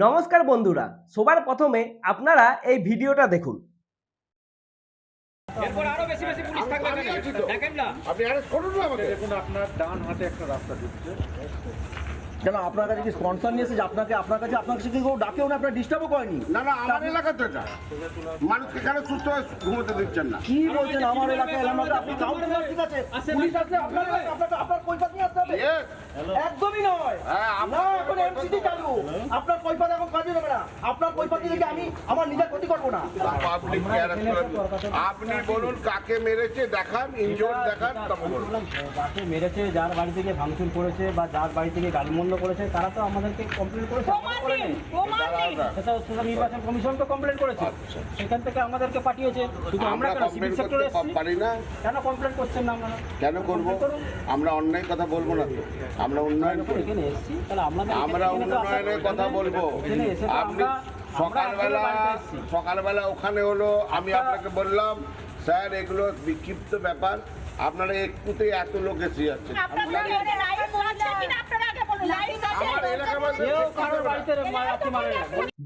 নমস্কার বন্ধুরা, সবার প্রথমে আপনারা এই ভিডিওটা দেখুন। এরপর আরো বেশি বেশি পুলিশ থাকবে এখানে। দেখেন না আপনি অ্যারেস্ট করুন না আমাকে। দেখুন আপনার ডান হাতে একটা রাস্তা ঢুকছে কেন আপনার কাছে কি স্পন্সর নিয়েছে যে আপনার কাছে কি কেউ ডাকেও না, আপনার ডিস্টার্বও করেনি? না না, আমার এলাকা তো এটা। মানুষকে কেন সুস্থ হয়ে ঘুমোতে দিচ্ছেন না? কি বলছেন আমার এলাকায় এলাম না? আপনি কাউন্টার ঠিক আছে, পুলিশ আসলে আপনার কৈফিয়ত নিয়ে আসতে হবে। Yes. একদমই নয়। হ্যাঁ, না, এখন এমসিডি চালু। আপনার কৈফিয়ত এখন কাজে হবে না। আপনার কৈফিয়ত থেকে আমি আমার নিজের ক্ষতি করবো না। পাবলিককে arrest করেন। আপনি বলুন কাকে মেরেছে দেখান, ইনজোর্ড দেখান, তারপর বলুন। যাকে মেরেছে, যার বাড়ি থেকে ভাঙচুর করেছে বা যার বাড়ি থেকে গাড়িমন্দ করেছে, তারা তো আমাদেরকে কমপ্লেন করেছে। সেটা নির্বাচন কমিশন তো কমপ্লেন করেছে, সেখান থেকে আমাদেরকে পাঠিয়েছে। শুধু আমরা কেন সিভিল সেক্টরে পারি না। কেন কমপ্লেন করছেন না আপনারা? কেন করব? আমরা অন্যায় কথা বলবো না তো, আমরা উন্নয়ন করব। এখানে এসেছি, তাহলে আপনাদের আমরা উন্নয়নের কথা বলবো। এখানে এসে তো আপনি সকালবেলা ওখানে হলো, আমি আপনাকে বললাম স্যার এগুলো বিক্ষিপ্ত ব্যাপার, আপনারা একটুতেই এত লোক এসে যাচ্ছেন।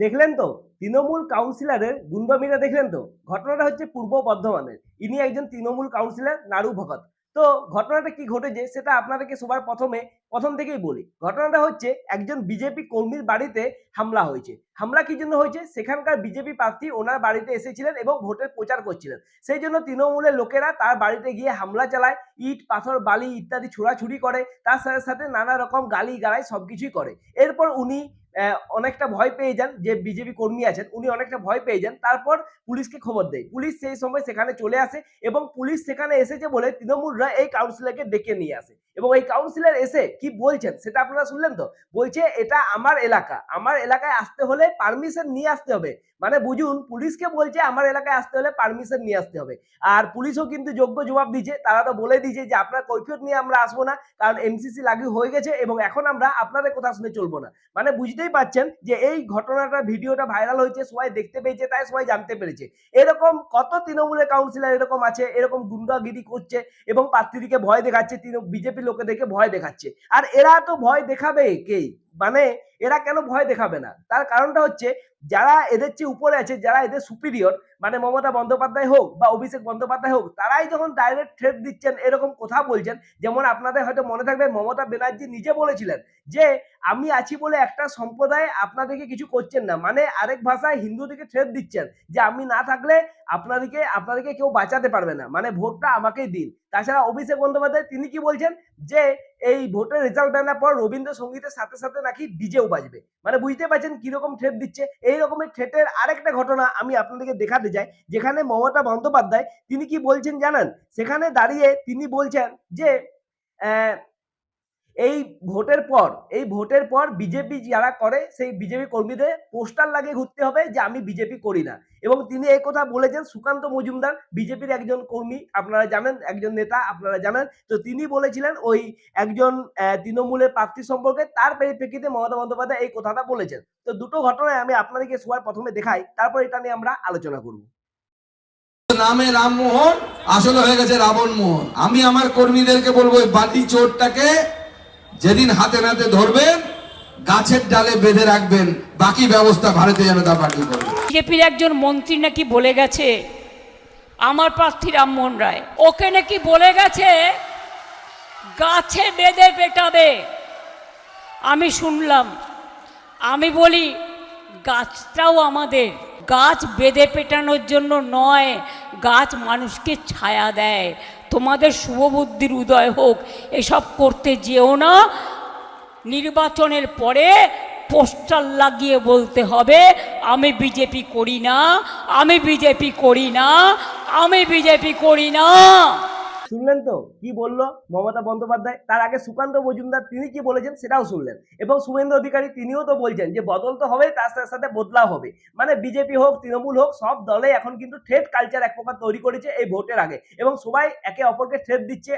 দেখলেন তো তৃণমূল কাউন্সিলরের গুন্ডামিরা, দেখলেন তো? ঘটনাটা হচ্ছে পূর্ব বর্ধমানের। ইনি একজন তৃণমূল কাউন্সিলর নাড়ু ভগত। তো ঘটনাটা কি ঘটেছে সেটা আপনাদেরকে সবার প্রথম থেকেই বলি। ঘটনাটা হচ্ছে একজন বিজেপি কর্মীর বাড়িতে হামলা হয়েছে। হামলা কি জন্য হয়েছে? সেখানকার বিজেপি প্রার্থী ওনার বাড়িতে এসেছিলেন এবং ভোটের প্রচার করছিলেন। সেই জন্য তৃণমূলের লোকেরা তার বাড়িতে গিয়ে হামলা চালায়, ইট পাথর বালি ইত্যাদি ছোড়াছুড়ি করে, তার সাথে সাথে নানা রকম গালি গালায় সবকিছুই করে। এরপর উনি অনেকটা ভয় পেয়ে যান, যে বিজেপি কর্মী আছেন উনি অনেকটা ভয় পেয়ে যান। তারপর পুলিশকে খবর দেয়। পুলিশ সেই সময় সেখানে চলে আসে এবং পুলিশ সেখানে এসেছে বলে তৃণমূলরা এই কাউন্সিলরকে ডেকে নিয়ে আসে। এবং এই কাউন্সিলর এসে কি বলছেন সেটা আপনারা শুনলেন তো? বলছে এটা আমার এলাকা, আমার এলাকায় আসতে হলে পারমিশন নিয়ে আসতে হবে। মানে বুঝুন, পুলিশকে বলছে আমার এলাকায় আসতে হলে পারমিশন নিয়ে আসতে হবে। আর পুলিশও কিন্তু যোগ্য জবাব দিচ্ছে। তারা তো বলে দিয়েছে যে আপনার কৈফিয়ত নিয়ে আমরা আসবো না, কারণ এমসিসি লাগু হয়ে গেছে এবং এখন আমরা আপনাদের কথা শুনে চলবো না। মানে বুঝতেই পারছেন যে এই ঘটনাটা, ভিডিওটা ভাইরাল হয়েছে, সবাই দেখতে পেয়েছে, তাই সবাই জানতে পেরেছে। এরকম কত তৃণমূলের কাউন্সিলর এরকম আছে, এরকম গুন্ডাগিরি করছে এবং প্রার্থীদেরকে ভয় দেখাচ্ছে, বিজেপি লোকেদেরকে ভয় দেখাচ্ছে। আর এরা তো ভয় দেখাবে কে? মানে এরা কেন ভয় দেখাবে না? তার কারণটা হচ্ছে যারা এদের চেয়ে উপরে আছে, যারা এদের সুপিরিয়র, মানে মমতা বন্দ্যোপাধ্যায় হোক বা অভিষেক বন্দ্যোপাধ্যায় হোক, তারাই যখন ডাইরেক্ট থ্রেট দিচ্ছেন, এরকম কথা বলছেন। যেমন আপনাদের হয়তো মনে থাকবে মমতা ব্যানার্জি নিজে বলেছিলেন যে আমি আছি বলে একটা সম্প্রদায় আপনাদেরকে কিছু করছেন না, মানে আরেক ভাষায় হিন্দুদেরকে থ্রেট দিচ্ছেন যে আমি না থাকলে আপনাদেরকে কেউ বাঁচাতে পারবে না, মানে ভোটটা আমাকেই দিন। তাছাড়া অভিষেক বন্দ্যোপাধ্যায় তিনি কি বলছেন যে এই ভোটের রেজাল্ট বেরানোর পর রবীন্দ্রসঙ্গীতের সাথে সাথে নাকি ডিজেও বাজবে। মানে বুঝতে পারছেন কিরকম থ্রেট দিচ্ছে। এই রকমের থ্রেটের আরেকটা ঘটনা আমি আপনাদেরকে দেখাতে চাই, যেখানে মমতা বন্দ্যোপাধ্যায় তিনি কি বলছেন জানেন? সেখানে দাঁড়িয়ে তিনি বলছেন যে এই ভোটের পর বিজেপি যারা করে সেই বিজেপি কর্মীদের পোস্টার লাগিয়ে ঘুরতে হবে যে আমি বিজেপি করি না। এবং তিনি এই কথা বলেছেন সুকান্ত মজুমদার, বিজেপির একজন কর্মী, আপনারা জানেন, একজন নেতা আপনারা জানেন। তো তিনি বলেছিলেন ওই একজন তৃণমূলের প্রার্থী সম্পর্কে, তার পরিপ্রেক্ষিতে মমতা বন্দ্যোপাধ্যায় এই কথাটা বলেছেন। তো দুটো ঘটনায় আমি আপনাদেরকে সবার প্রথমে দেখাই, তারপর এটা নিয়ে আমরা আলোচনা করব। নামে রামমোহন আসলে হয়ে গেছে রাবণ মোহন। আমি আমার কর্মীদেরকে বলবো বালি চোরটাকে যেদিন হাতে নাতে ধরবেন গাছের ডালে বেঁধে রাখবেন, বাকি ব্যবস্থা ভারতীয় জনতা পার্টি করবে। বিজেপির একজন মন্ত্রী নাকি বলে গেছে আমার প্রার্থী রামমোহন রায়, ওকে নাকি বলে গেছে গাছে বেঁধে পেটাবে। আমি শুনলাম, আমি বলি গাছটাও আমাদের, গাছ বেঁধে পেটানোর জন্য নয়, গাছ মানুষকে ছায়া দেয়। তোমাদের শুভবুদ্ধির উদয় হোক, এসব করতে যেও না। নির্বাচনের পরে পোস্টার লাগিয়ে বলতে হবে আমি বিজেপি করি না, আমি বিজেপি করি না, আমি বিজেপি করি না। শুনলেন তো কি বললো মমতা বন্দ্যোপাধ্যায়? তার আগে সুকান্ত মজুমদার তিনি কি বলেছেন সেটাও শুনলেন। এবং শুভেন্দু অধিকারী তিনিও তো বলছেন যে বদল তো হবে, তার সাথে সাথে বদলাও হবে। মানে বিজেপি হোক তৃণমূল হোক সব দলে এখন কিন্তু থ্রেট কালচার এক প্রকার তৈরি করেছে এই ভোটের আগে, এবং সবাই একে অপরকে থ্রেট দিচ্ছে,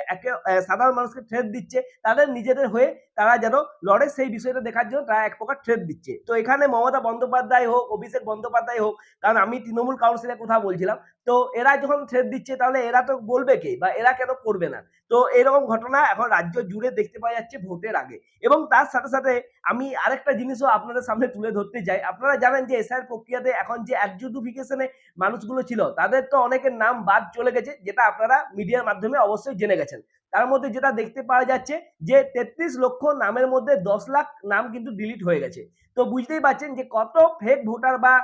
সাধারণ মানুষকে থ্রেট দিচ্ছে, তাদের নিজেদের হয়ে তারা যেন লড়ে সেই বিষয়টা দেখার জন্য তারা এক প্রকার থ্রেট দিচ্ছে। তো এখানে মমতা বন্দ্যোপাধ্যায় হোক, অভিষেক বন্দ্যোপাধ্যায় হোক, কারণ আমি তৃণমূল কাউন্সিলের কথা বলছিলাম, তো এরা যখন থ্রেট দিচ্ছে তাহলে এরা তো বলবে কে, বা এরা কেন করবে না? তো এরকম ঘটনা এখন রাজ্য জুড়ে দেখতে পাওয়া যাচ্ছে ভোটের আগে। এবং তার সাথে সাথে আমি আরেকটা জিনিসও আপনাদের সামনে তুলে ধরতে চাই। আপনারা জানেন যে এসআইআর প্রক্রিয়াতে এখন যে অ্যাডজুডিফিকেশনে মানুষগুলো ছিল তাদের তো অনেকের নাম বাদ চলে গেছে, যেটা আপনারা মিডিয়ার মাধ্যমে অবশ্যই জেনে গেছেন। তার মধ্যে যেটা দেখতে পাওয়া যাচ্ছে যে 33 লক্ষ নামের মধ্যে 10 লাখ নাম কিন্তু ডিলিট হয়ে গেছে। তো বুঝতেই পারছেন যে কত ফেক ভোটার বা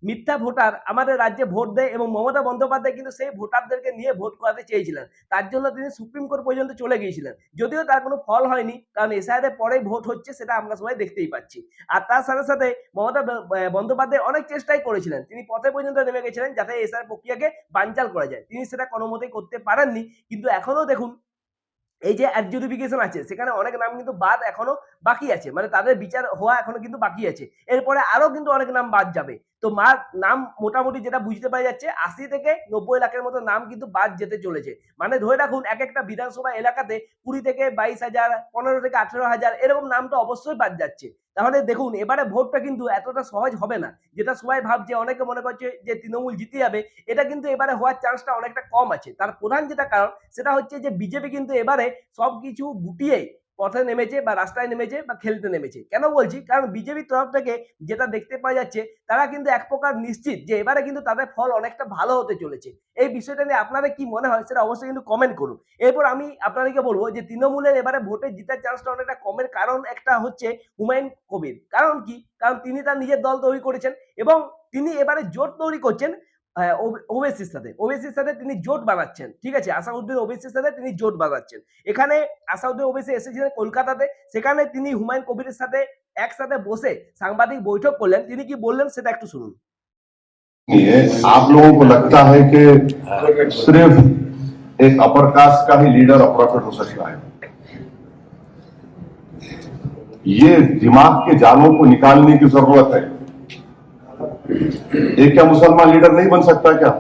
মিথ্যা ভোটার আমাদের রাজ্যে ভোট দেয়, এবং মমতা বন্দ্যোপাধ্যায় কিন্তু সেই ভোটারদেরকে নিয়ে ভোট করাতে চেয়েছিলেন। তার জন্য তিনি সুপ্রিম কোর্ট পর্যন্ত চলে গিয়েছিলেন, যদিও তার কোনো ফল হয়নি, কারণ এসআইআর এর পরেই ভোট হচ্ছে সেটা আমরা সবাই দেখতেই পাচ্ছি। আর তার সাথে সাথে মমতা বন্দ্যোপাধ্যায় অনেক চেষ্টাই করেছিলেন, তিনি পথে পর্যন্ত নেমে গেছিলেন যাতে এসআইআর প্রক্রিয়াকে বানচাল করা যায়। তিনি সেটা কোনো মতেই করতে পারেননি, কিন্তু এখনো দেখুন এই যে অ্যাডজুডিফিকেশন আছে সেখানে অনেক নাম কিন্তু বাদ এখনো বাকি আছে, মানে তাদের বিচার হওয়া এখনো কিন্তু বাকি আছে। এরপরে আরো কিন্তু অনেক নাম বাদ যাবে। তো নাম মোটামুটি যেটা বুঝতে পারা যাচ্ছে 80 থেকে 90 লাখের মতো নাম কিন্তু বাদ যেতে চলেছে। মানে ধরে রাখুন এক একটা বিধানসভা এলাকাতে 20 থেকে 22,000, 15 থেকে 18,000 এরকম নাম তো অবশ্যই বাদ যাচ্ছে। তাহলে দেখুন এবারে ভোটটা কিন্তু এতটা সহজ হবে না, যেটা সবাই ভাবছে, অনেকে মনে করছে যে তৃণমূল জিতে যাবে, এটা কিন্তু এবারে হওয়ার চান্সটা অনেকটা কম আছে। তার প্রধান যেটা কারণ সেটা হচ্ছে যে বিজেপি কিন্তু এবারে সবকিছু গুটিয়ে পথে নেমেছে বা রাস্তায় নেমেছে বা খেলতে নেমেছে। কেন বলছি? কারণ বিজেপির তরফ থেকে যেটা দেখতে পাওয়া যাচ্ছে তারা কিন্তু এক প্রকার নিশ্চিত যে এবারে কিন্তু তাদের ফল অনেকটা ভালো হতে চলেছে। এই বিষয়টা নিয়ে আপনাদের কি মনে হয় সেটা অবশ্যই কিন্তু কমেন্ট করুন। এরপর আমি আপনাদেরকে বলবো যে তৃণমূলের এবারে ভোটে জিতার চান্সটা অনেকটা কমের কারণ একটা হচ্ছে হুমায়ুন কবির। কারণ কি? কারণ তিনি তার নিজের দল তৈরি করেছেন এবং তিনি এবারে জোট তৈরি করছেন ওবেসির সাথে তিনি জোট বানাচ্ছেন। ঠিক আছে, আসাউদ্দিন ওবেসির সাথে তিনি জোট বানাচ্ছেন। এখানে আসাউদ্দিন ওবেসি এসেছিলেন কলকাতাতে, সেখানে তিনি হুমায়ুন কবিরের সাথে একসাথে বসে সাংবাদিক বৈঠক করলেন। তিনি কি বললেন সেটা একটু শুনুন। आप लोगों को लगता है कि सिर्फ एक अपर कास्ट का ही लीडर अप्रोफिट हो सकता है? ये दिमाग के जालों को निकालने की जरूरत है। एक क्या मुसलमान लीडर नहीं बन सकता क्या?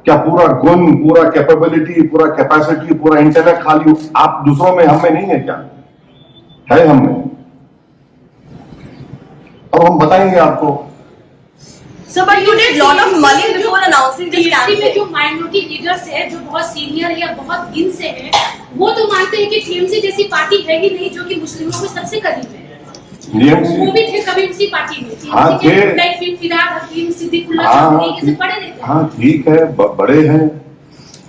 क्या पूरा गुण, पूरा कैपेबिलिटी, पूरा कैपेसिटी, पूरा इंटेलेक्ट खाली आप दूसरों में, हम में नहीं है क्या? है हम में, और हम बताएंगे आपको। So, but you did lot of money before announcing this TMC में campaign. जो माइनॉरिटी लीडर्स है, जो बहुत सीनियर है या बहुत गिन से है, वो तो मानते हैं कि टीएमसी जैसी पार्टी है ही नहीं जो कि मुस्लिमों के सबसे करीब है। टीएमसी वो भी थे कभी उसी पार्टी में। हाँ, टीएमसी के थे। लाइक फिदार हकीम, सिद्दीकुल्लाह हाँ, चौधरी, ये सब बड़े नेता हैं। हाँ ठीक है, बड़े हैं,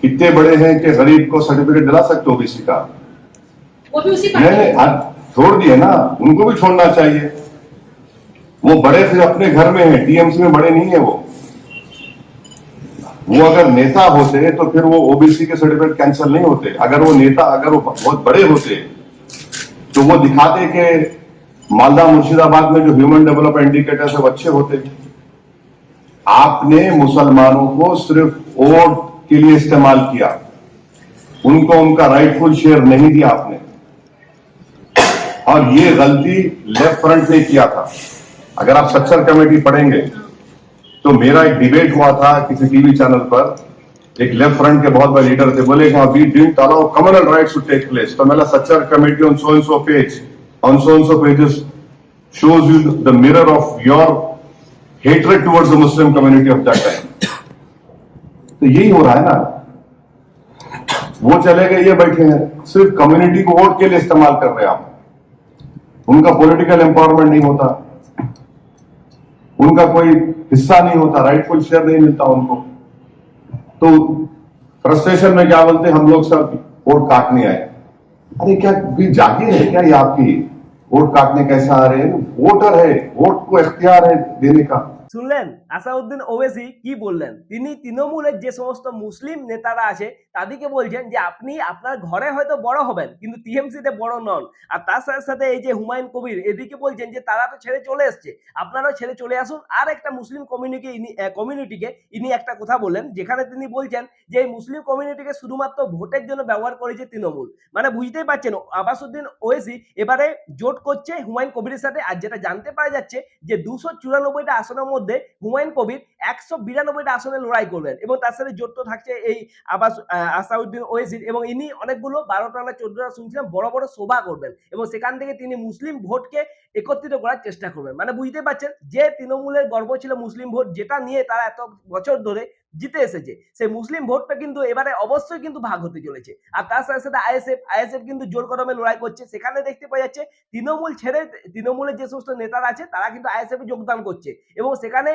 इतने बड़े हैं कि गरीब को सर्टिफिकेट दिला सकते हो ओबीसी का? वो भी उसी नहीं पार्टी नहीं, में। आज छोड़ दिए ना, उनको भी छोड़ना चाहिए। वो बड़े फिर अपने घर में हैं, टीएमसी में बड़े नहीं है वो अगर नेता होते तो फिर वो ओबीसी के सर्टिफिकेट कैंसिल नहीं होते। अगर वो नेता, अगर वो बहुत बड़े होते तो वो दिखाते कि मालदा मुर्शिदाबाद में जो ह्यूमन डेवलपमेंट इंडिकेटर्स है वो अच्छे होते। आपने मुसलमानों को सिर्फ वोट के लिए इस्तेमाल किया, उनको उनका राइटफुल शेयर नहीं दिया आपने, और ये गलती लेफ्ट फ्रंट ने किया था। अगर आप स्ट्रक्चर कमेटी पढ़ेंगे तो मेरा एक डिबेट हुआ था किसी टीवी चैनल पर, एक लेफ्ट फ्रंट के बहुत बड़े लीडर थे, बोले we didn't allow communal riots to take place. तो मेरा structure committee on so and so page, on so and so pages shows you the mirror of your hatred towards the Muslim community of that time. तो यही हो रहा है ना, वो चले गए, ये बैठे हैं, सिर्फ कम्युनिटी को वोट के लिए इस्तेमाल कर रहे हैं आप। उनका पॉलिटिकल एम्पावरमेंट नहीं होता, उनका कोई हिस्सा नहीं होता, राइटफुल शेयर नहीं मिलता उनको। तो फ्रस्ट्रेशन में क्या बोलते, हम लोग सब वोट काटने आए। अरे क्या जागीर है क्या ये आपकी? वोट काटने कैसे आ रहे हैं? वोटर है, वोट को इख्तियार है देने का। শুনলেন আসাউদ্দিন ওবেসি কি বললেন? তিনি তৃণমূলের যে সমস্ত মুসলিম নেতারা আছে তাদেরকে বলছেন যে আপনি আপনার ঘরে হয়তো বড় হবেন কিন্তু টিএমসিতে বড় নন। আর তার সাথে সাথে এই যে হুমায়ুন কবির এদিকে বলছেন যে তারা তো ছেড়ে চলে এসছে, আপনারাও ছেড়ে চলে আসুন। আর একটা মুসলিম কমিউনিটিকে ইনি একটা কথা বললেন, যেখানে তিনি বলছেন যে এই মুসলিম কমিউনিটিকে শুধুমাত্র ভোটের জন্য ব্যবহার করেছে তৃণমূল। মানে বুঝতেই পারছেন আবাসউদ্দিন ওয়েসি এবারে জোট করছে হুমায়ুন কবিরের সাথে। আর যেটা জানতে পারা যাচ্ছে যে 294টা আসনের মধ্যে হুমায়ুন কবির 192টা আসনে লড়াই করবেন এবং তার সাথে জোট তো থাকছে এই আসাউদ্দিন ওয়েসির, এবং ইনি অনেকগুলো 12টা না 14টা শুনছিলাম বড় বড় সভা করবেন এবং সেখান থেকে তিনি মুসলিম ভোটকে একত্রিত করার চেষ্টা করবেন। মানে বুঝতে পারছেন যে তৃণমূলের গর্ব ছিল মুসলিম ভোট, যেটা নিয়ে তারা এত বছর ধরে জিতে এসেছে, সেই মুসলিম ভোটটা কিন্তু এবারে অবশ্যই কিন্তু ভাগ হতে চলেছে। আর তার সাথে সাথে আইএসএফ কিন্তু জোর কদমে লড়াই করছে। সেখানে দেখতে পাওয়া যাচ্ছে তৃণমূল ছেড়ে তৃণমূলের যে সমস্ত নেতারা আছে তারা কিন্তু আইএসএফ এ যোগদান করছে এবং সেখানে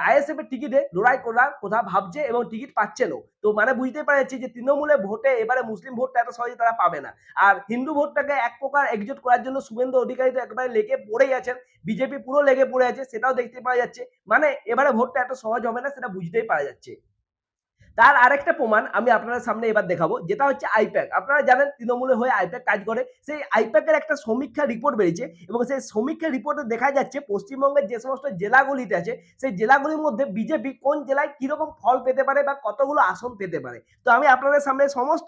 আইএসএফ এর টিকিটে লড়াই করার কথা ভাবছে এবং টিকিট পাচ্ছেনও। তো মানে বুঝতে পারা যাচ্ছে যে তৃণমূলের ভোটে এবারে মুসলিম ভোটটা এত সহজে তারা পাবে না। আর হিন্দু ভোটটাকে এক প্রকার একজোট করার জন্য শুভেন্দু অধিকারী তো একেবারে লেগে পড়েই আছেন, বিজেপি পুরো লেগে পড়ে আছে, সেটাও দেখতে পাওয়া যাচ্ছে। মানে এবারে ভোটটা এত সহজ হবে না, সেটা বুঝতেই পারা যাচ্ছে। তার আরেকটা প্রমাণ আমি আপনাদের সামনে এবার দেখাবো, যেটা হচ্ছে আইপ্যাক। আপনারা জানেন তৃণমূলের হয়ে আইপ্যাক কাজ করে। সেই আইপ্যাকের একটা সমীক্ষা রিপোর্ট বেরিয়েছে এবং সেই সমীক্ষা রিপোর্টে দেখা যাচ্ছে পশ্চিমবঙ্গের যে সমস্ত জেলাগুলিতে আছে সেই জেলাগুলির মধ্যে বিজেপি কোন জেলায় কিরকম ফল পেতে পারে বা কতগুলো আসন পেতে পারে। তো আমি আপনাদের সামনে সমস্ত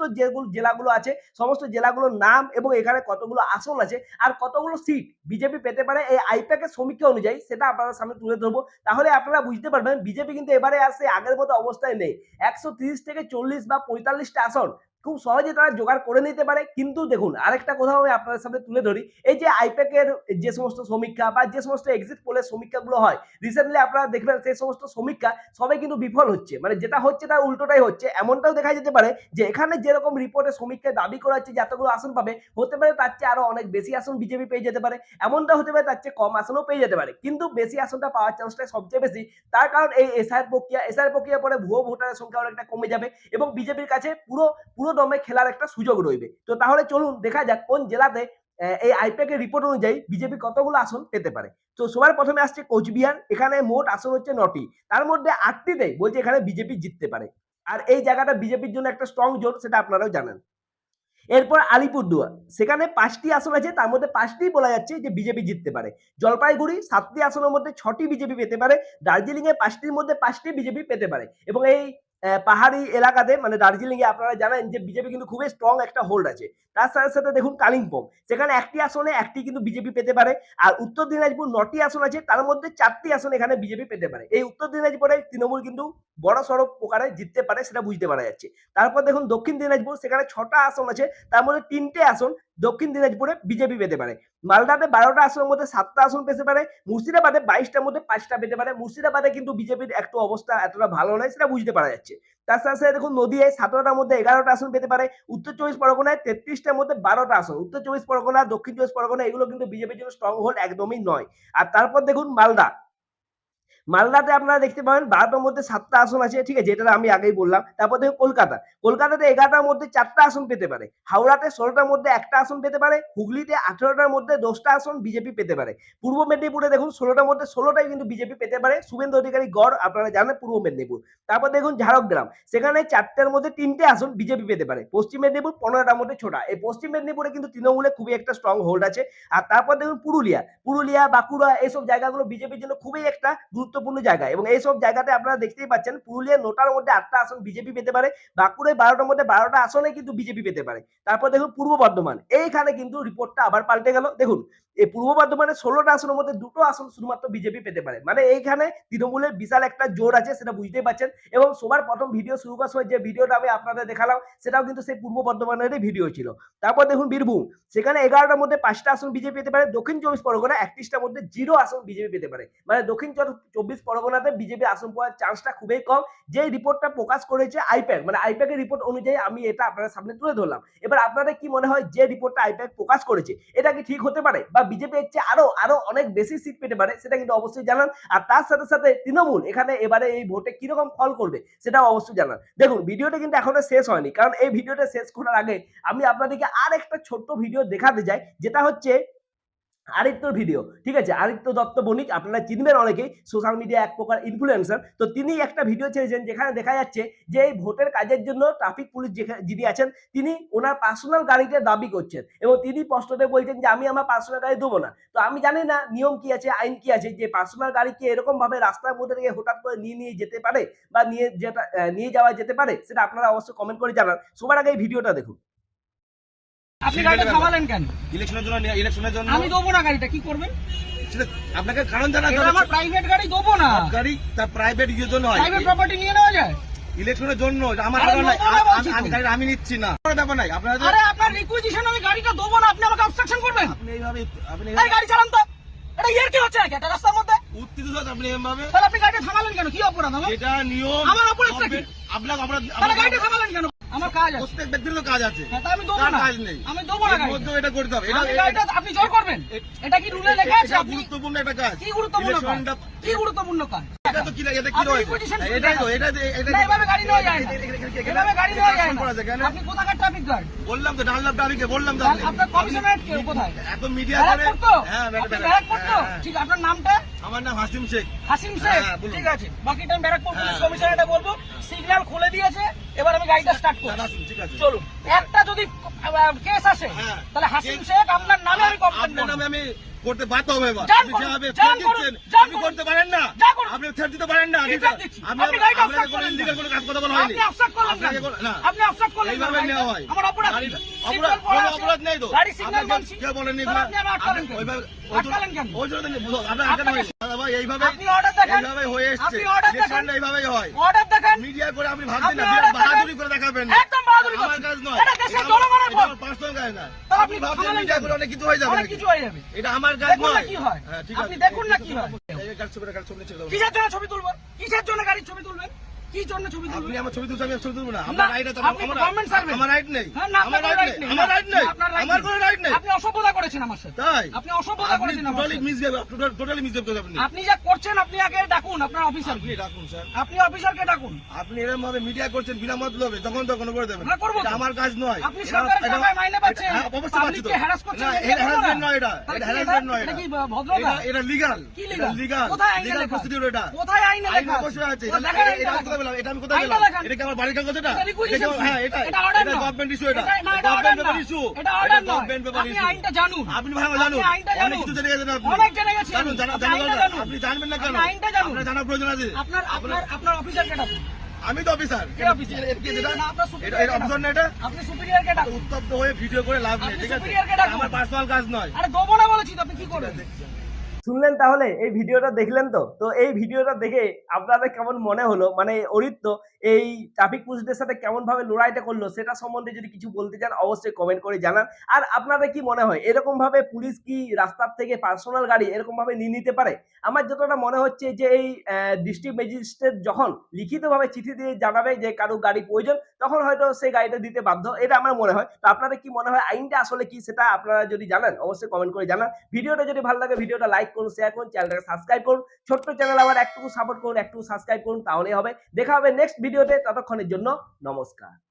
জেলাগুলো আছে, সমস্ত জেলাগুলোর নাম এবং এখানে কতগুলো আসন আছে আর কতগুলো সিট বিজেপি পেতে পারে এই আইপ্যাকের সমীক্ষা অনুযায়ী, সেটা আপনাদের সামনে তুলে ধরবো। তাহলে আপনারা বুঝতে পারবেন বিজেপি কিন্তু এবারে আসছে আগের মতো অবস্থায় নেই। 130 থেকে 40 বা 45টা আসন খুব সহজে তারা জোগাড় করে নিতে পারে। কিন্তু দেখুন আরেকটা কথা আমি আপনাদের সামনে তুলে ধরি, এই যে আইপ্যাকের যে সমস্ত সমীক্ষা বা যে সমস্ত এক্সিট পোলের সমীক্ষাগুলো হয় রিসেন্টলি আপনারা দেখবেন সেই সমস্ত সমীক্ষা সবাই কিন্তু বিফল হচ্ছে। মানে যেটা হচ্ছে তার উল্টোটাই হচ্ছে। এমনটাও দেখা যেতে পারে যে এখানে যেরকম রিপোর্টে সমীক্ষায় দাবি করা হচ্ছে যে এতগুলো আসন পাবে, হতে পারে তার চেয়ে আরো অনেক বেশি আসন বিজেপি পেয়ে যেতে পারে, এমনটা হতে পারে তার চেয়ে কম আসনও পেয়ে যেতে পারে। কিন্তু বেশি আসনটা পাওয়ার চান্সটা সবচেয়ে বেশি, তার কারণ এই এসআইআর প্রক্রিয়া পরে ভুয়ো ভোটারের সংখ্যা অনেকটা কমে যাবে এবং বিজেপির কাছে পুরো দমে খেলার একটা সুযোগ রইবে। তো তাহলে চলুন দেখা যাক কোন জেলাতে এই আইপ্যাকের রিপোর্ট অনুযায়ী বিজেপি কতগুলো আসন পেতে পারে। তো সবার প্রথমে আসছে কোচবিহার। এখানে মোট আসন হচ্ছে 9টি, তার মধ্যে 8টিতে বলছে এখানে বিজেপি জিততে পারে। আর এই জায়গাটা বিজেপির জন্য একটা স্ট্রং জোন, সেটা আপনারাও জানেন। এরপর আলিপুরদুয়ার, সেখানে 5টি আসন আছে, তার মধ্যে 5টি বলা যাচ্ছে যে বিজেপি জিততে পারে। জলপাইগুড়ি 7টি আসনের মধ্যে 6টি বিজেপি পেতে পারে। দার্জিলিং এ 5টির মধ্যে 5টি বিজেপি পেতে পারে। এবং এই পাহাড়ি এলাকাতে মানে দার্জিলিং এ আপনারা জানেন যে বিজেপি কিন্তু খুবই স্ট্রং একটা হোল্ড আছে। তার সাথে সাথে দেখুন কালিম্পং, সেখানে 1টি আসনে 1টি কিন্তু বিজেপি পেতে পারে। আর উত্তর দিনাজপুর 9টি আসন আছে, তার মধ্যে 4টি আসন এখানে বিজেপি পেতে পারে। এই উত্তর দিনাজপুরে তৃণমূল কিন্তু বড় সড়ো প্রকারে জিততে পারে, সেটা বুঝতে পারা যাচ্ছে। তারপর দেখুন দক্ষিণ দিনাজপুর, সেখানে 6টা আসন আছে, তার মধ্যে 3টে আসন দক্ষিণ দিনাজপুরে বিজেপি পেতে পারে। মালদাতে 12টা আসনের মধ্যে 7টা আসন পেতে পারে। মুর্শিদাবাদে 22টার মধ্যে 5টা পেতে পারে। মুর্শিদাবাদে কিন্তু বিজেপির একটু অবস্থা এতটা ভালো নয়, সেটা বুঝতে পারা যাচ্ছে। তার সাথে সাথে দেখুন নদিয়ায় 17টার মধ্যে 11টা আসন পেতে পারে। উত্তর 24 পরগনায় 33টার মধ্যে 12টা আসন। উত্তর 24 পরগনা, দক্ষিণ 24 পরগনা এগুলো কিন্তু বিজেপির জন্য স্ট্রং হোল্ড একদমই নয়। আর তারপর দেখুন মালদাতে আপনারা দেখতে পাবেন 12টার মধ্যে 7টা আসন আছে, ঠিক আছে, যেটা আমি আগেই বললাম। তারপর দেখুন কলকাতাতে 11টার মধ্যে 4টা আসন পেতে পারে। হাওড়াতে 16টার মধ্যে 1টা আসন পেতে পারে। হুগলিতে 18টার মধ্যে 10টা আসন বিজেপি পেতে পারে। পূর্ব মেদিনীপুরে দেখুন 16টার মধ্যে 16টাই কিন্তু বিজেপি পেতে পারে। শুভেন্দু অধিকারী গড় আপনারা জানেন পূর্ব মেদিনীপুর। তারপর দেখুন ঝাড়গ্রাম, সেখানে 4টার মধ্যে 3টে আসন বিজেপি পেতে পারে। পশ্চিম মেদিনীপুর 15টার মধ্যে 6টা। এই পশ্চিম মেদিনীপুরে কিন্তু তৃণমূলে খুবই একটা স্ট্রং হোল্ড আছে। আর তারপর দেখুন পুরুলিয়া বাঁকুড়া এইসব জায়গাগুলো বিজেপির জন্য খুবই একটা গুরুত্বপূর্ণ জায়গা এবং এইসব জায়গাতে আপনারা দেখতেই পাচ্ছেন পুরুলিয়া 9টার মধ্যে 8টা আসন বিজেপি পেতে পারে। বাঁকুড়ায় 12টার মধ্যে 12টা আসনে কিন্তু বিজেপি পেতে পারে। তারপর দেখুন পূর্ব বর্ধমান, এইখানে কিন্তু রিপোর্টটা আবার পাল্টে গেল। দেখুন এই পূর্ব বর্ধমানে 16টা আসনের মধ্যে 2টো আসন শুধুমাত্র বিজেপি পেতে পারে। মানে এইখানে তৃণমূলের বিশাল একটা জোর আছে, সেটা বুঝতেই পারছেন। এবং সবার প্রথম ভিডিও শুরু করার সময় যে ভিডিওটা আমি আপনাদের দেখালাম সেটাও কিন্তু সেই পূর্ব বর্ধমানেরই ভিডিও ছিল। তারপর দেখুন বীরভূম, সেখানে 11টার মধ্যে 5টা আসন বিজেপি পেতে পারে। দক্ষিণ 24 পরগনা 31টার মধ্যে 0 আসন বিজেপি পেতে পারে। মানে দক্ষিণ 24 পরগনাতে বিজেপি আসন পাওয়ার চান্সটা খুবই কম। যে রিপোর্টটা প্রকাশ করেছে আইপ্যাক, মানে আইপ্যাকের রিপোর্ট অনুযায়ী আমি এটা আপনাদের সামনে তুলে ধরলাম। এবার আপনাদের কি মনে হয় যে রিপোর্টটা আইপ্যাক প্রকাশ করেছে এটা কি ঠিক হতে পারে বা বিজেপি এর চেয়ে আরো অনেক বেশি সিট পেতে পারে, সেটা কিন্তু অবশ্যই জানান। আর তার সাথে সাথে তৃণমূল এখানে এবারে এই ভোটে কিরকম ফল করবে সেটাও অবশ্যই জানান। দেখুন ভিডিওটা কিন্তু এখনো শেষ হয়নি, কারণ এই ভিডিওটা শেষ করার আগে আমি আপনাদেরকে আর একটা ছোট্ট ভিডিও দেখাতে চাই, যেটা হচ্ছে আদিত্যর ভিডিও, ঠিক আছে। আদিত্য দত্ত বণিক আপনারা চিনবেন অনেকেই, সোশ্যাল মিডিয়া এক প্রকার ইনফ্লুয়েন্সার। তো তিনি একটা ভিডিও ছেড়েছেন যেখানে দেখা যাচ্ছে যে এই ভোটের কাজের জন্য ট্রাফিক পুলিশ যিনি আছেন তিনি ওনার পার্সোনাল গাড়িতে দাবি করছেন এবং তিনি স্পষ্টত বলছেন যে আমি আমার পার্সোনাল গাড়ি দেবো না। তো আমি জানি না নিয়ম কি আছে, আইন কি আছে, যে পার্সোনাল গাড়ি কি এরকম ভাবে রাস্তার মধ্যে থেকে হঠাৎ করে নিয়ে যেতে পারে বা নিয়ে যাওয়া যেতে পারে, সেটা আপনারা অবশ্যই কমেন্ট করে জানান। সবার আগে এই ভিডিওটা দেখুন। আপনি গাড়িটা থামালেন কেন? ইলেকশনের জন্য আমি দেবো না গাড়িটা, কি করবেন? আপনাকে কারণ জানা এটা আমার প্রাইভেট গাড়ি, দেবো না। গাড়ি তার প্রাইভেট ইউজের জন্য হয়, প্রাইভেট প্রপার্টি নিয়ে নেওয়া যায় ইলেকশনের জন্য। আমার আরে কারণ নাই, নেবো না বলছি তো। আমি গাড়ি আমি নিচ্ছি না, কোনো ব্যাপার নাই। আপনারা আরে আপনার রিকুইজিশন আমি গাড়িটা দেবো না, আপনি আমাকে অবস্ট্রাকশন করবেন? আপনি এইভাবে এই গাড়ি চালান তো। একটা রাস্তার মধ্যে? উত্তেজিত হচ্ছে আপনি এমভাবে। তাহলে আপনি গাড়িটা থামালেন কেন? কি অপরাধ আমার? এটা নিয়ম। আমার অপরাধটা কি? আপনার অপরাধ। তাহলে গাড়িটা থামালেন কেন? আমার কাজ আছে। প্রত্যেক ব্যক্তির তো কাজ আছে। হ্যাঁ, তা আমি দেবো তার না। কাজ নেই। আমি দেবো না এর গাড়িটা। মধ্যেও এটা করতে হবে। আমি গাড়িটা আপনি জোর করবেন? এটা কি রুলে লেখা আছে? এটা আপনি গুরুত্বপূর্ণ একটা কাজ। কি গুরুত্বপূর্ণ কাজ? ইলেকশনটা কি গুরুত্বপূর্ণ কাজ? এটা তো কি লাগে? এটা কি আপনি রয়েছে? position এটাই তো, এটা না, এভাবে গাড়ি নেওয়া যায় না। এভাবে গাড়ি নেওয়া যায় না। করা যায় কেন? আপনি কোথাকার ট্রাফিক গার্ড? বললাম তো ডানলাভ ডাবিকে বললাম তো আপনি। আপনার কমিশনারেট কে কোথায়? এত মিডিয়া ব্যারাক করে। করতো? হ্যাঁ, আপনি ব্যারাক করতো? হ্যাঁ। ঠিক, আপনার নামটা? আমার নাম হাসিম শেখ। হাসিম শেখ। হ্যাঁ, বলুন। ঠিক আছে, বাকিটা আমি ব্যারাকপুর পুলিশ হ্যাঁ। কমিশনারেটে বলবো। সিগন্যাল খুলে দিয়েছে, এবার আমি গাড়িটা স্টার্ট করছি। আসুন, ঠিক আছে। চলুন। একটা যদি কেস আসে, হ্যাঁ। তাহলে হাসিম শেখ আপনার নামে আমি কমপ্লেন আপনার করব। নামে আমি করতে বাধ্য হবে এবার। যান আপনি করুন, যেভাবে যান threat করুন, দিচ্ছেন, যান আপনি করুন। করতে পারেন না। যা করুন। আপনি threat দিতে পারেন না। কি threat দিচ্ছি? আপনি গাড়িটা আপনাকে obstruct কোনো করলেন illegal কেন? কোনো কাজ কথা বলা হয়নি। আপনি obstruct করলেন কেন? আপনাকে কোনো- না। আপনি obstruct করলেন কেন? এইভাবে নেওয়া হয়। আমার অপরাধ কি? অপরাধ- সিগন্যাল পড়া কোনো আছে। অপরাধ নেই তো। গাড়ি সিগন্যাল আপনাকে মানছি। কেউ বলেনি। তাহলে আপনি আমার আটকালেন কেন? ওইভাবে- আটকালেন কেন? ওই জন্য আপনার আটকানো হয়নি। দাদা ভাই, এইভাবে আপনি order দেখান। এইভাবে হয়ে এসছে। আপনি order দেখান। ইলেকশনটা এইভাবেই হয়। অর্ডার দেখান। মিডিয়া করে আপনি ভাবছেন আপনি না order বাহাদুরি দেখান। করে দেখাবেন। একদম বাহাদুরি আমার করছি। কাজ নয়। এটা দেশের জনগণের ভোট। পার্সোনাল কাজ না। তাহলে আপনি ভাবছেন থামালেন মিডিয়া কেন? করে অনেক কিছু হয়ে যাবে অনেক নাকি? কিছু হয়ে যাবে। এটা আমার কাজ দেখুন না নয়। কি হয়। হ্যাঁ, ঠিক আপনি আছে। দেখুন না কি হয়। এই কাজ ছবি ছেড়ে দাও। কিসের জন্য ছবি তুলবেন? কিসের জন্য গাড়ির ছবি তুলবেন? কি জন্য ছবি আপনি তুলবেন? আমার ছবি তুলছেন, আমি ছবি তুলবো না। না, আমার রাইট আছে। আপনি গভর্নমেন্ট সার্ভেন্ট। আমার রাইট নেই। হ্যাঁ, না, আমার আপনার রাইট right নেই। নেই। আমার রাইট নেই। আপনার right আমার নেই। কোনো রাইট নেই। আপনি অসভ্যতা করেছেন আমার সাথে। তাই আপনি অসভ্যতা আপনি করেছেন আমার টোটালি সাথে। মিসবিহেভ, টোটালি মিসবিহেভ করেছেন আপনি। আপনি যা করছেন, আপনি আগে ডাকুন আপনার অফিসার। আপনি ডাকুন স্যার। আপনি অফিসারকে ডাকুন। আপনি এরকম ভাবে মিডিয়া করছেন বিনা মতলবে, তখন করে দেবেন। হ্যাঁ, করবো তো। এটা আমার কাজ নয়। আপনি সরকারের টাকায় মাইনে পাচ্ছেন। হ্যাঁ, অবশ্যই পাচ্ছি তো। পাবলিককে harass করছেন, না, এটা এটা করবো না। harassment নয় এটা। তাহলে এটা কি harassment নয় এটা এটা। কি ভদ্রতা? এটা লিগ্যাল। কি legal? লিগ্যাল। কোথায় আইনে লিগ্যাল লেখা? প্রসিডিউর এটা। কোথায় আইনে আইন লেখা? অবশ্যই আছে। ও, দেখান আইনে এটা লেখা। কোথায় পেলাম? এটা আমি কোথায় আইনে পেলাম? লেখা। এটা কি আমার বাড়ির কাগজ এটা? এটা requisition এটা- হ্যাঁ, এটা। এটা order এটা নয়। গভর্নমেন্ট ইস্যু এটা। না, এটা order গভর্নমেন্ট নয়। ইস্যু। এটা order নয়। গভর্নমেন্ট পেপার আপনি ইস্যু। আইনটা জানুন। আপনি ভালো জানুন। আপনি আইনটা অনেক জানুন। কিছু জেনে গেছেন আপনি। অনেক জেনে গেছি জানুন, আমি। জানা আপনি আইনটা দরকার। জানুন। আপনি জানবেন না কেন? আপনি আইনটা জানুন। আপনার জানার প্রয়োজন আছে। আপনার অফিসারকে ডাকুন। আমি তো অফিসার। কে অফিসার? এটা কি এটা? না, আপনার এটা superior-কে অফিসার না ডাকুন। এটা? আপনি সুপিরিয়রকে ডাকুন। উত্তপ্ত হয়ে ভিডিও করে লাভ নেই, আপনি ঠিক আছে? superior-কে ডাকুন। আমার পার্সোনাল কাজ নয়। আরে দেবো না বলেছি তো, আপনি কি করবেন? শুনলেন তাহলে এই ভিডিওটা দেখলেন তো এই ভিডিওটা দেখে আপনাদের কেমন মনে হলো, মানে অরিত্র এই ট্রাফিক পুলিশদের সাথে কেমন ভাবে লড়াইটা করলো সেটা সম্বন্ধে যদি কিছু বলতে চান অবশ্যই কমেন্ট করে জানান। আর আপনাদের কি মনে হয় এরকম ভাবে পুলিশ কি রাস্তার থেকে পার্সোনাল গাড়ি এরকম ভাবে নিয়ে নিতে পারে? আমার যতটা মনে হচ্ছে যে এই ডিস্ট্রিক্ট ম্যাজিস্ট্রেট যখন লিখিতভাবে চিঠি দিয়ে জানাবে যে কারো গাড়ি প্রয়োজন, তখন হয়তো সেই গাড়িটা দিতে বাধ্য, এটা আমার মনে হয়। তো আপনাদের কি মনে হয় আইনটা আসলে কি সেটা আপনারা যদি জানেন অবশ্যই কমেন্ট করে জানান। ভিডিওটা যদি ভালো লাগে ভিডিওটা লাইক করুন, শেয়ার করুন, চ্যানেলটাকে সাবস্ক্রাইব করুন। ছোট্ট চ্যানেল আবার একটু সাপোর্ট করুন, একটু সাবস্ক্রাইব করুন, তাহলেই হবে। দেখা হবে নেক্সট ভিডিওতে, ততক্ষণের জন্য নমস্কার।